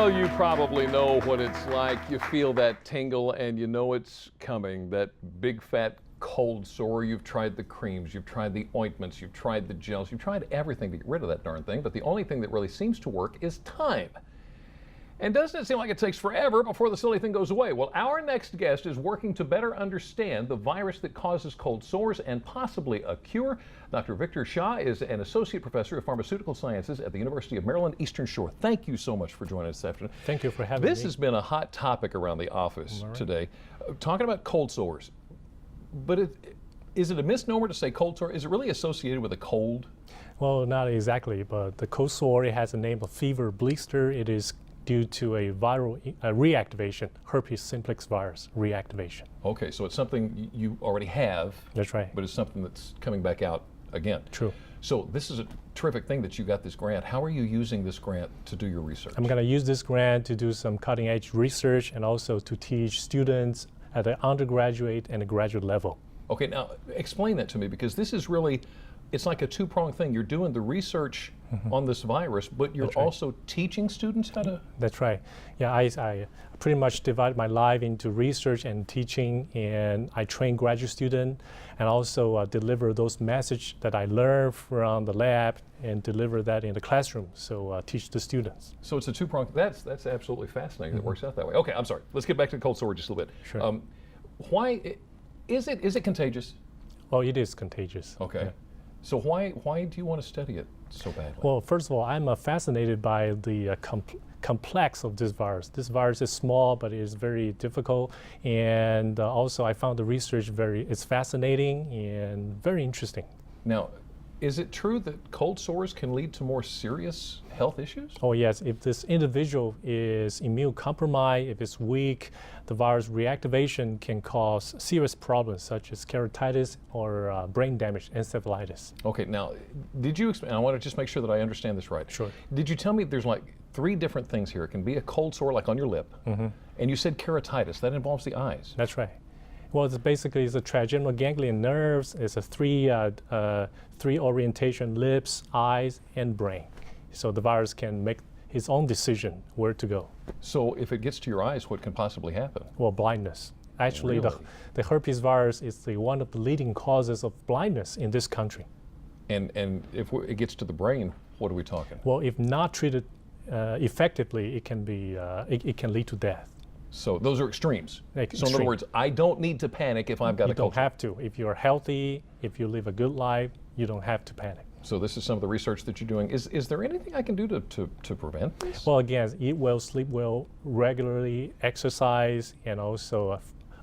Well, you probably know what it's like. You feel that tingle and you know it's coming. That big fat cold sore. You've tried the creams, you've tried the ointments, you've tried the gels, you've tried everything to get rid of that darn thing. But the only thing that really seems to work is time. And doesn't it seem like it takes forever before the silly thing goes away? Well, our next guest is working to better understand the virus that causes cold sores and possibly a cure. Dr. Victor Shah is an associate professor of pharmaceutical sciences at the University of Maryland Eastern Shore. Thank you so much for joining us this afternoon. Thank you for having me. This has been a hot topic around the office today, talking about cold sores. But is it a misnomer to say cold sore? Is it really associated with a cold? Well, not exactly, but the cold sore, it has a name of fever blister. It is due to a viral reactivation, herpes simplex virus reactivation. Okay, so it's something you already have. That's right. But it's something that's coming back out again. True. So this is a terrific thing that you got this grant. How are you using this grant to do your research? I'm going to use this grant to do some cutting edge research and also to teach students at the undergraduate and the graduate level. Okay, now explain that to me, because this is really, it's like a two-pronged thing. You're doing the research on this virus, but you're also teaching students how to? That's right. Yeah, I pretty much divide my life into research and teaching, and I train graduate students and also deliver those messages that I learned from the lab and deliver that in the classroom, so teach the students. So it's a two-pronged, that's absolutely fascinating. It works out that way. Okay, I'm sorry. Let's get back to the cold sore just a little bit. Sure. Why, is it contagious? Well, it is contagious. Okay. Yeah. So why do you want to study it so badly? Well, first of all, I'm fascinated by the complex of this virus. This virus is small, but it is very difficult. And also I found the research it's fascinating and very interesting. Now, is it true that cold sores can lead to more serious health issues? Oh yes, if this individual is immune compromised, if it's weak, the virus reactivation can cause serious problems such as keratitis or brain damage, encephalitis. Okay, now, did you explain, I want to just make sure that I understand this right. Sure. Did you tell me there's like 3 different things here? It can be a cold sore like on your lip, and you said keratitis, that involves the eyes. That's right. Well, it's basically the trigeminal ganglion nerves. It's a three orientation: lips, eyes, and brain. So the virus can make its own decision where to go. So if it gets to your eyes, what can possibly happen? Well, blindness. Actually, Really? the herpes virus is one of the leading causes of blindness in this country. And if it gets to the brain, what are we talking? Well, if not treated effectively, it can be it can lead to death. So those are extremes. So in other Extreme. words, I don't need to panic if I've got You a cold don't sore. have to. If you're healthy, if you live a good life, you don't have to panic. So this is some of the research that you're doing. Is there anything I can do to prevent this? Well, again, eat well, sleep well, regularly exercise, and also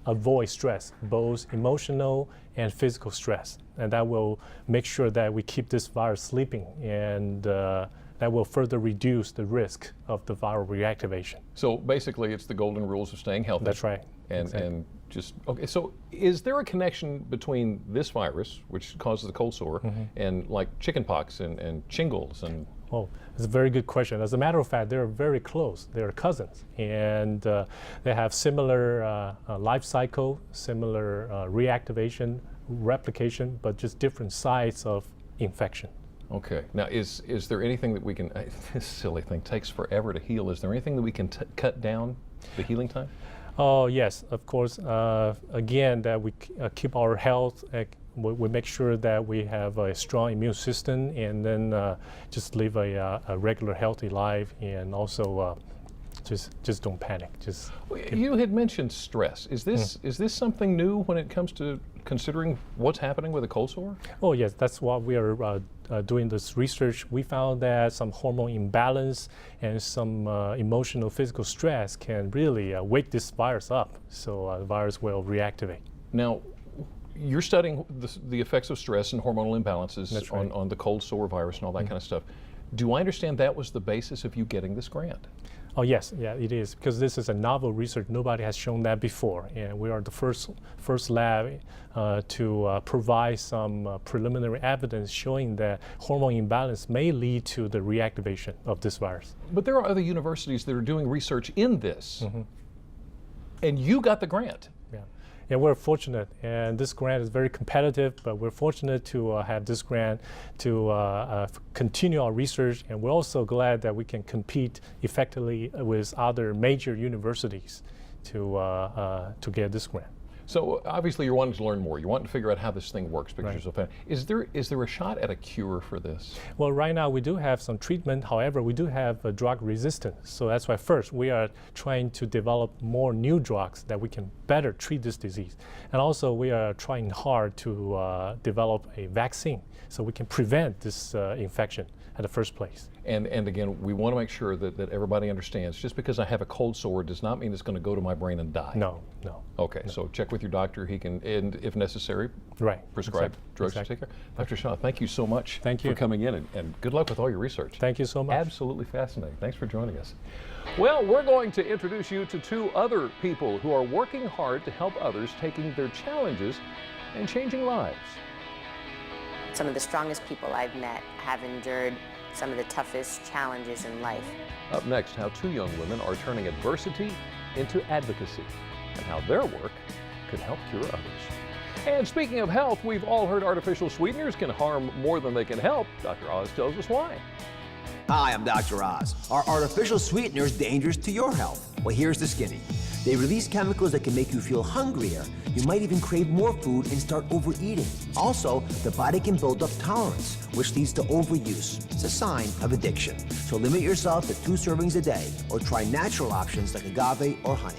avoid stress, both emotional and physical stress. And that will make sure that we keep this virus sleeping, and that will further reduce the risk of the viral reactivation. So basically, it's the golden rules of staying healthy. That's right. And Exactly. and just okay. So is there a connection between this virus, which causes the cold sore, and like chickenpox and shingles and? Oh, it's a very good question. As a matter of fact, they're very close. They're cousins, and they have similar life cycle, similar reactivation, replication, but just different sites of infection. Okay. Now, is there anything that we can? This silly thing takes forever to heal. Is there anything that we can cut down the healing time? Oh yes, of course. Again, that we keep our health. We make sure that we have a strong immune system, and then just live a regular, healthy life, and also just don't panic. You had mentioned stress. Is this something new when it comes to considering what's happening with a cold sore? Oh yes, that's what we are doing this research. We found that some hormone imbalance and some emotional, physical stress can really wake this virus up, so the virus will reactivate. Now, you're studying the effects of stress and hormonal imbalances That's right. on the cold sore virus and all that kind of stuff. Do I understand that was the basis of you getting this grant? Oh yes, yeah, it is, because this is a novel research. Nobody has shown that before, and we are the first lab to provide some preliminary evidence showing that hormone imbalance may lead to the reactivation of this virus. But there are other universities that are doing research in this, and you got the grant. Yeah, Yeah, we're fortunate, and this grant is very competitive, but we're fortunate to have this grant to continue our research, and we're also glad that we can compete effectively with other major universities to get this grant. So obviously you're wanting to learn more. You're wanting to figure out how this thing works because Right. you're so fan. Is there a shot at a cure for this? Well, right now we do have some treatment. However, we do have drug resistance. So that's why first we are trying to develop more new drugs that we can better treat this disease. And also we are trying hard to develop a vaccine so we can prevent this infection at the first place. And again, we want to make sure that everybody understands, just because I have a cold sore does not mean it's going to go to my brain and die. No, no. Okay, so check with your doctor. He can, and if necessary, Right. prescribe Exactly. drugs Exactly. to take care. Dr. Shaw, thank you so much Thank you. for coming in, and good luck with all your research. Thank you so much. Absolutely fascinating. Thanks for joining us. Well, we're going to introduce you to two other people who are working hard to help others, taking their challenges and changing lives. Some of the strongest people I've met have endured some of the toughest challenges in life. Up next, how two young women are turning adversity into advocacy, and how their work could help cure others. And speaking of health, we've all heard artificial sweeteners can harm more than they can help. Dr. Oz tells us why. Hi, I'm Dr. Oz. Are artificial sweeteners dangerous to your health? Well, here's the skinny. They release chemicals that can make you feel hungrier. You might even crave more food and start overeating. Also, the body can build up tolerance, which leads to overuse. It's a sign of addiction. So limit yourself to 2 servings a day, or try natural options like agave or honey.